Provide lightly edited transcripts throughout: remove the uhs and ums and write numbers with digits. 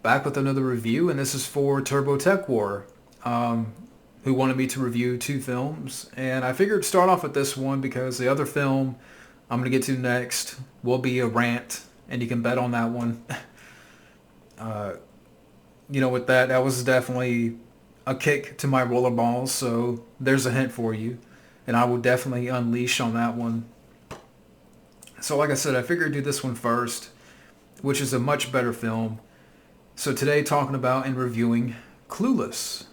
Back with another review, and this is for TurboTechWar, who wanted me to review two films. And I figured start off with this one because the other film I'm going to get to next will be a rant, and you can bet on that one. uh, with that was definitely a kick to my rollerballs, so there's a hint for you. And I will definitely unleash on that one. So like I said, I figured I'd do this one first, which is a much better film. So today talking about and reviewing Clueless,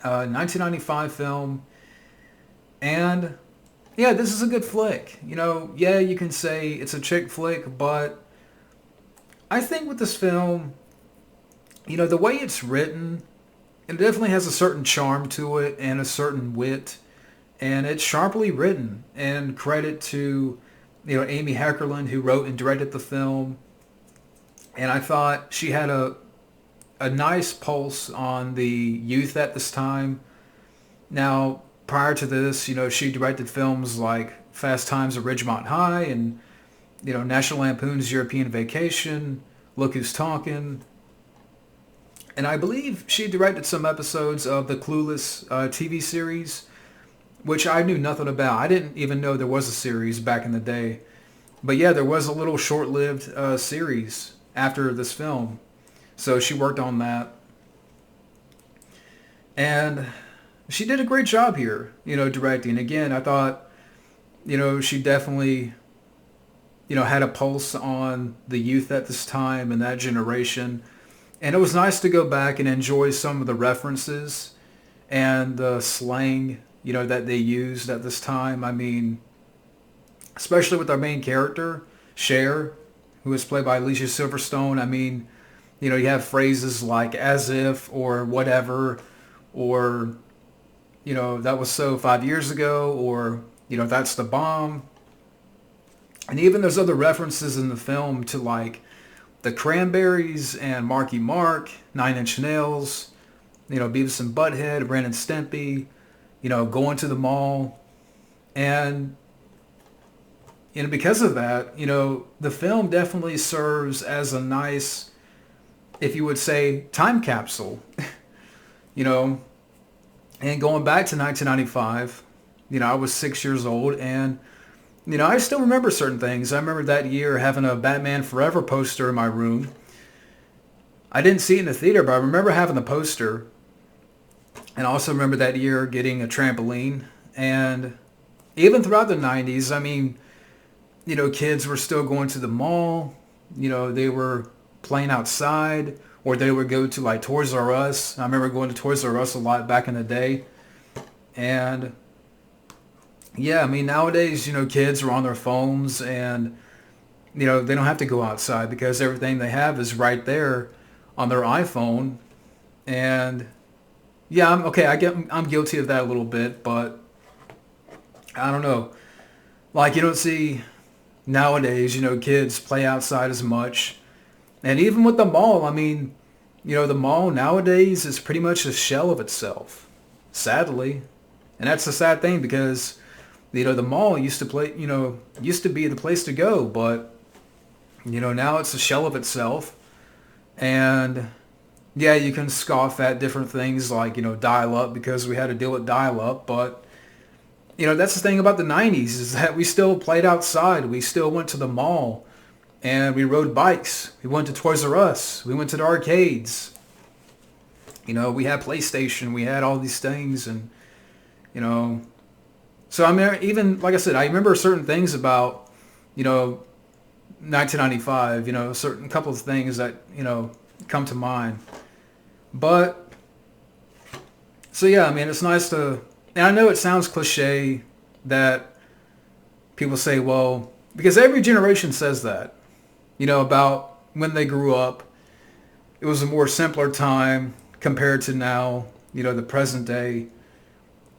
a 1995 film. And yeah, this is a good flick. Yeah, you can say it's a chick flick, but I think with this film, the way it's written, it definitely has a certain charm to it and a certain wit. And it's sharply written. And credit to, Amy Heckerling, who wrote and directed the film. And I thought she had a nice pulse on the youth at this time. Now, prior to this, she directed films like Fast Times at Ridgemont High and, National Lampoon's European Vacation, Look Who's Talking. And I believe she directed some episodes of the Clueless TV series, which I knew nothing about. I didn't even know there was a series back in the day. But yeah, there was a little short-lived series after this film. So she worked on that. And she did a great job here, directing. Again, I thought, she definitely, had a pulse on the youth at this time and that generation. And it was nice to go back and enjoy some of the references and the slang, that they used at this time. I mean, especially with our main character, Cher, who was played by Alicia Silverstone. I mean, you have phrases like as if or whatever, or, that was so 5 years ago, or, that's the bomb. And even there's other references in the film to like the Cranberries and Marky Mark, Nine Inch Nails, Beavis and Butthead, Ren and Stimpy, going to the mall. And, because of that, the film definitely serves as a nice, if you would say, time capsule, and going back to 1995, I was 6 years old, and, I still remember certain things. I remember that year having a Batman Forever poster in my room. I didn't see it in the theater, but I remember having the poster, and I also remember that year getting a trampoline. And even throughout the 90s, I mean, kids were still going to the mall. They were playing outside, or they would go to like Toys R Us. I remember going to Toys R Us a lot back in the day. And yeah, I mean, nowadays, kids are on their phones and, they don't have to go outside because everything they have is right there on their iPhone. And yeah, I'm guilty of that a little bit, but I don't know. Like, you don't see nowadays, kids play outside as much. And even with the mall, I mean, the mall nowadays is pretty much a shell of itself, sadly. And that's a sad thing because, the mall used to be the place to go, but, now it's a shell of itself. And yeah, you can scoff at different things like, dial-up because we had to deal with dial-up, but, that's the thing about the 90s is that we still played outside. We still went to the mall. And we rode bikes. We went to Toys R Us. We went to the arcades. We had PlayStation. We had all these things. And, so I mean, even, like I said, I remember certain things about, 1995, certain couple of things that, come to mind. But, so yeah, I mean, it's nice to, and I know it sounds cliche that people say, well, because every generation says that. About when they grew up. It was a more simpler time compared to now, the present day.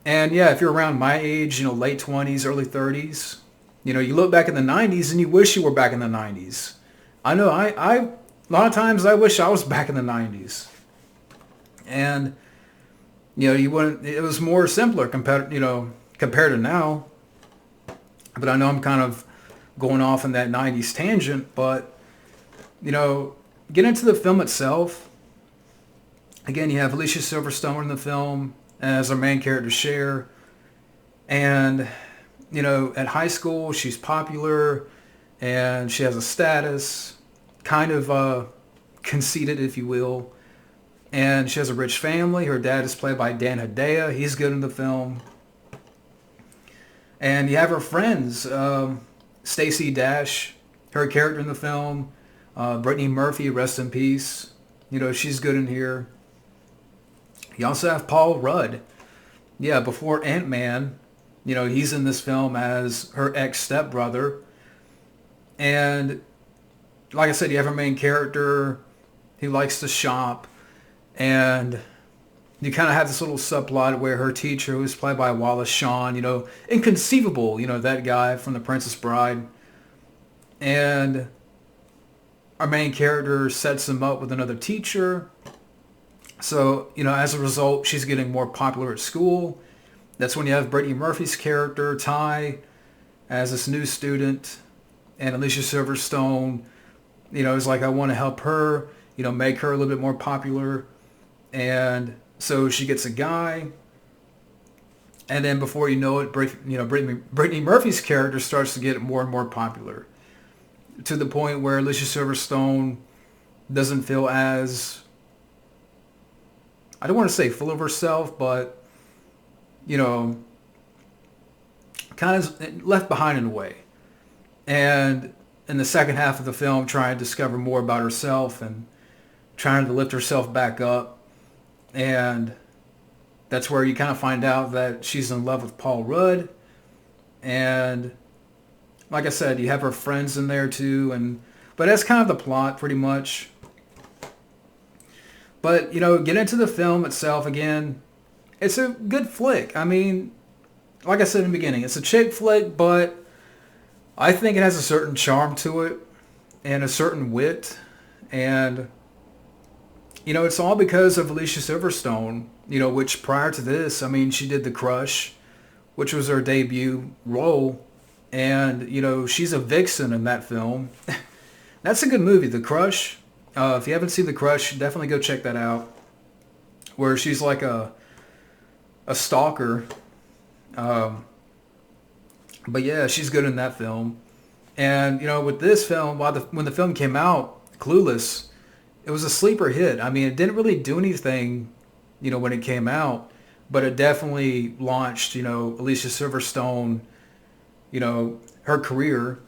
And yeah, if you're around my age, late 20s, early 30s, you look back in the 90s and you wish you were back in the 90s. I know I a lot of times I wish I was back in the 90s. And, you wouldn't, it was more simpler compared to now. But I know I'm kind of going off in that 90s tangent, but, get into the film itself. Again, you have Alicia Silverstone in the film as our main character, Cher. And, at high school, she's popular and she has a status, kind of conceited, if you will. And she has a rich family. Her dad is played by Dan Hedaya. He's good in the film. And you have her friends, Stacey Dash, her character in the film. Brittany Murphy, rest in peace. She's good in here. You also have Paul Rudd. Yeah, before Ant-Man, he's in this film as her ex-stepbrother. And like I said, you have her main character. He likes to shop. And you kind of have this little subplot where her teacher, who's played by Wallace Shawn, inconceivable, that guy from The Princess Bride. And our main character sets him up with another teacher. So, as a result, she's getting more popular at school. That's when you have Brittany Murphy's character, Ty, as this new student. And Alicia Silverstone, is like, I want to help her, make her a little bit more popular. And so she gets a guy. And then before you know it, Brittany Murphy's character starts to get more and more popular. To the point where Alicia Silverstone doesn't feel as, I don't want to say full of herself, but, kind of left behind in a way. And in the second half of the film, trying to discover more about herself and trying to lift herself back up. And that's where you kind of find out that she's in love with Paul Rudd. And like I said, you have her friends in there too. But that's kind of the plot pretty much. But, get into the film itself again. It's a good flick. I mean, like I said in the beginning, it's a chick flick, but I think it has a certain charm to it and a certain wit. And, it's all because of Alicia Silverstone, which prior to this, I mean, she did The Crush, which was her debut role. And, she's a vixen in that film. That's a good movie, The Crush. If you haven't seen The Crush, definitely go check that out. Where she's like a stalker. But yeah, she's good in that film. And, with this film, when the film came out, Clueless, it was a sleeper hit. I mean, it didn't really do anything, when it came out. But it definitely launched, Alicia Silverstone, her career.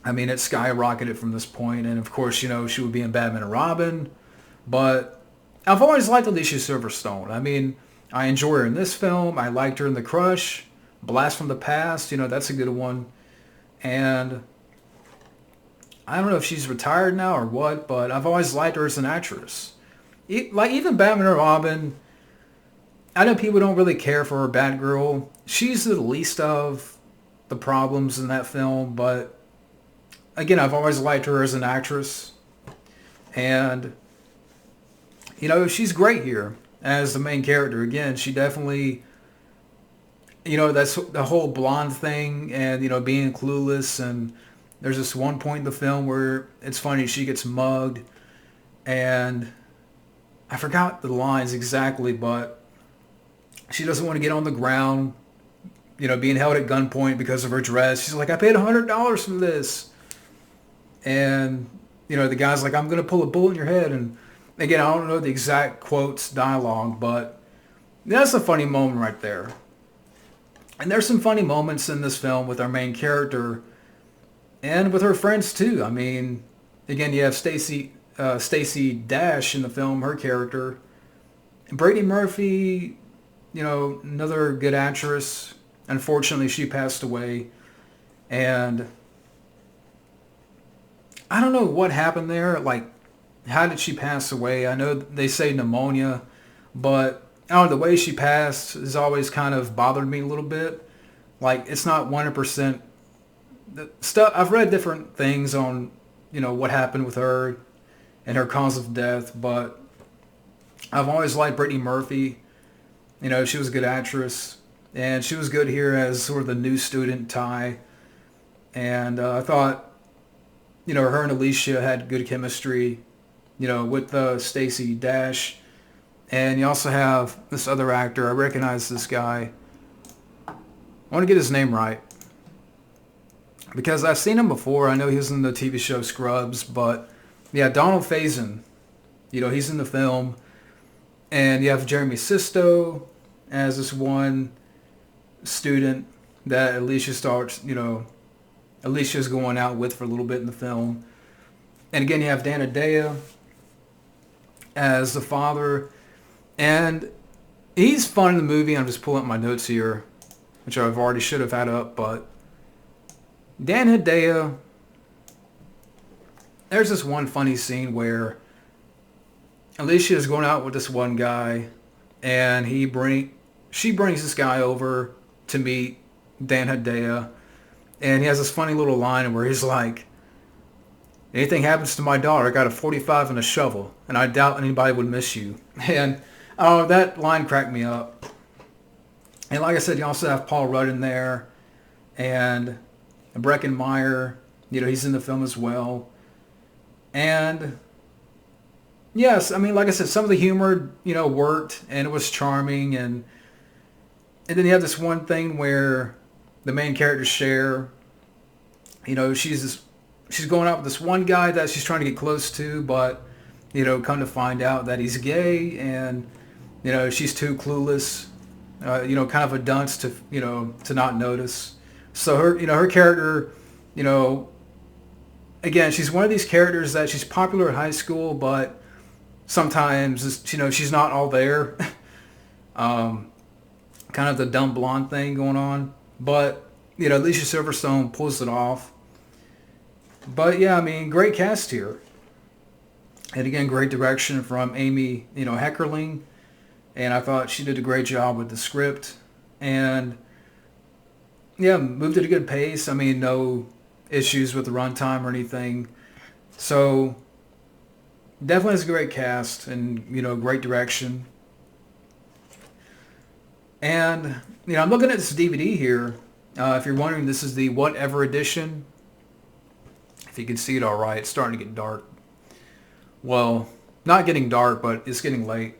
I mean, it skyrocketed from this point. And of course, she would be in Batman and Robin. But I've always liked Alicia Silverstone. I mean, I enjoy her in this film. I liked her in The Crush. Blast from the Past, that's a good one. And I don't know if she's retired now or what, but I've always liked her as an actress. Even Batman and Robin, I know people don't really care for her Batgirl. She's the least of the problems in that film, but again, I've always liked her as an actress. And, she's great here as the main character. Again, she definitely, that's the whole blonde thing and, being clueless. And there's this one point in the film where it's funny, she gets mugged. And I forgot the lines exactly, but she doesn't want to get on the ground, being held at gunpoint because of her dress. She's like, I paid $100 for this. And, the guy's like, I'm going to pull a bullet in your head. And again, I don't know the exact quotes, dialogue, but that's a funny moment right there. And there's some funny moments in this film with our main character and with her friends too. I mean, again, you have Stacey Dash in the film, her character. And Brittany Murphy, another good actress. Unfortunately, she passed away. And I don't know what happened there. Like, how did she pass away? I know they say pneumonia, but I don't know, the way she passed has always kind of bothered me a little bit. Like, it's not 100%. Stuff I've read different things on, what happened with her and her cause of death, but I've always liked Brittany Murphy. She was a good actress, and she was good here as sort of the new student Ty. And I thought, her and Alicia had good chemistry, with Stacey Dash. And you also have this other actor. I recognize this guy. I want to get his name right because I've seen him before. I know he was in the TV show Scrubs, but yeah, Donald Faison. He's in the film. And you have Jeremy Sisto as this one student that Alicia's going out with for a little bit in the film. And again, you have Dan Hedaya as the father. And he's fun in the movie. I'm just pulling up my notes here, which I've already should have had up. But Dan Hedaya, there's this one funny scene where Alicia is going out with this one guy, and she brings this guy over to meet Dan Hedaya, and he has this funny little line where he's like, "Anything happens to my daughter, I got a 45 and a shovel, and I doubt anybody would miss you." And that line cracked me up. And like I said, you also have Paul Rudd in there, and Breckin Meyer, he's in the film as well. And yes, I mean, like I said, some of the humor, worked, and it was charming, and then you have this one thing where the main character Cher, she's going out with this one guy that she's trying to get close to, but come to find out that he's gay, and she's too clueless, kind of a dunce to not notice. So her character, again, she's one of these characters that she's popular at high school, but sometimes, she's not all there. Kind of the dumb blonde thing going on. But, Alicia Silverstone pulls it off. But, yeah, I mean, great cast here. And, again, great direction from Amy, Heckerling. And I thought she did a great job with the script. And, yeah, moved at a good pace. I mean, no issues with the runtime or anything. So definitely has a great cast and, great direction. And, I'm looking at this DVD here. If you're wondering, this is the Whatever edition. If you can see it all right, it's starting to get dark. Well, not getting dark, but it's getting late.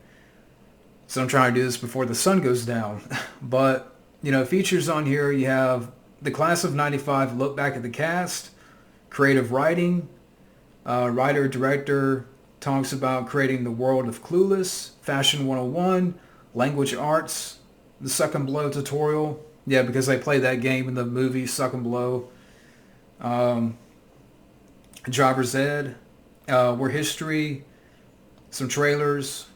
So I'm trying to do this before the sun goes down. But, features on here, you have the class of 95 look back at the cast, creative writing, writer-director talks about creating the world of Clueless, Fashion 101, language arts, the Suck and Blow tutorial. Yeah, because they play that game in the movie Suck and Blow. Driver's Ed, We're History, some trailers.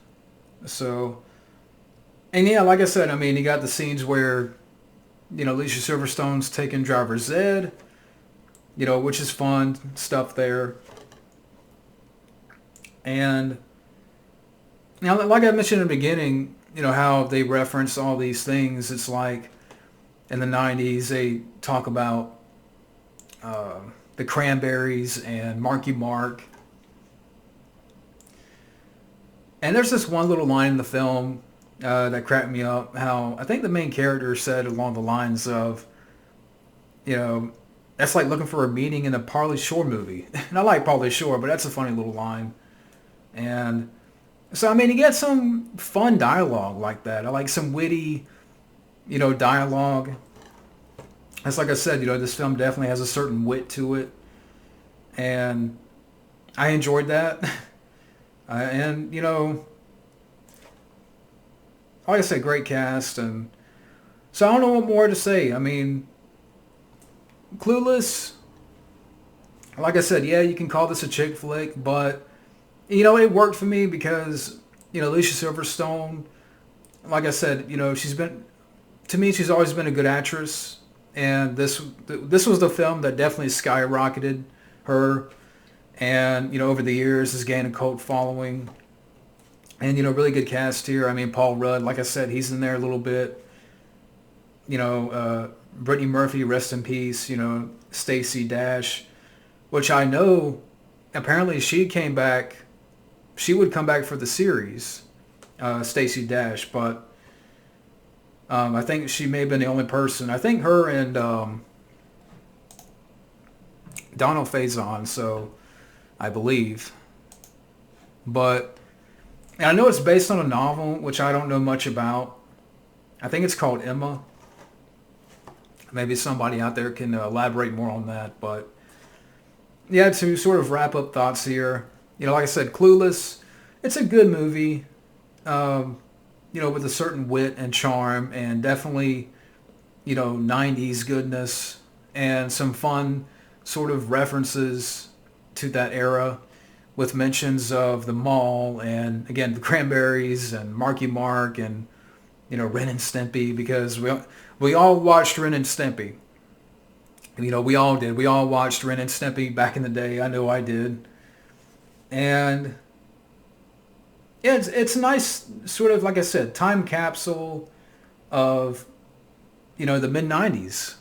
So, and yeah, like I said, I mean, you got the scenes where, Alicia Silverstone's taking Driver's Ed, which is fun stuff there. And, like I mentioned in the beginning, how they reference all these things. It's like in the 90s, they talk about the Cranberries and Marky Mark. And there's this one little line in the film that cracked me up, how I think the main character said along the lines of, that's like looking for a meaning in a Pauly Shore movie. And I like Pauly Shore, but that's a funny little line. And so, I mean, you get some fun dialogue like that. I like some witty, dialogue. As like I said, this film definitely has a certain wit to it. And I enjoyed that. And, like I said, great cast. And so I don't know what more to say. I mean, Clueless, like I said, yeah, you can call this a chick flick, but it worked for me because, Alicia Silverstone, like I said, she's always been a good actress. And this was the film that definitely skyrocketed her. And, over the years has gained a cult following. And, really good cast here. I mean, Paul Rudd, like I said, he's in there a little bit. Brittany Murphy, rest in peace. Stacey Dash, which I know apparently she came back. She would come back for the series, Stacey Dash, but I think she may have been the only person. I think her and Donald Faison, so I believe. But And I know it's based on a novel, which I don't know much about. I think it's called Emma. Maybe somebody out there can elaborate more on that. But yeah, to sort of wrap up thoughts here, like I said, Clueless, it's a good movie, um, with a certain wit and charm and definitely, 90s goodness and some fun sort of references to that era with mentions of the mall and, again, the Cranberries and Marky Mark and, Ren and Stimpy, because we all watched Ren and Stimpy. We all did. We all watched Ren and Stimpy back in the day. I know I did. And yeah, it's a nice sort of, like I said, time capsule of, the mid 90s.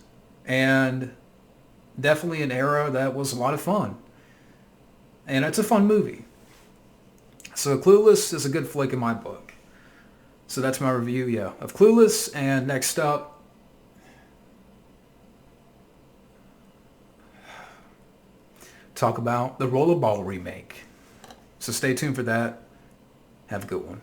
And definitely an era that was a lot of fun. And it's a fun movie. So Clueless is a good flick in my book. So that's my review, yeah, of Clueless. And next up, talk about the Rollerball remake. So stay tuned for that. Have a good one.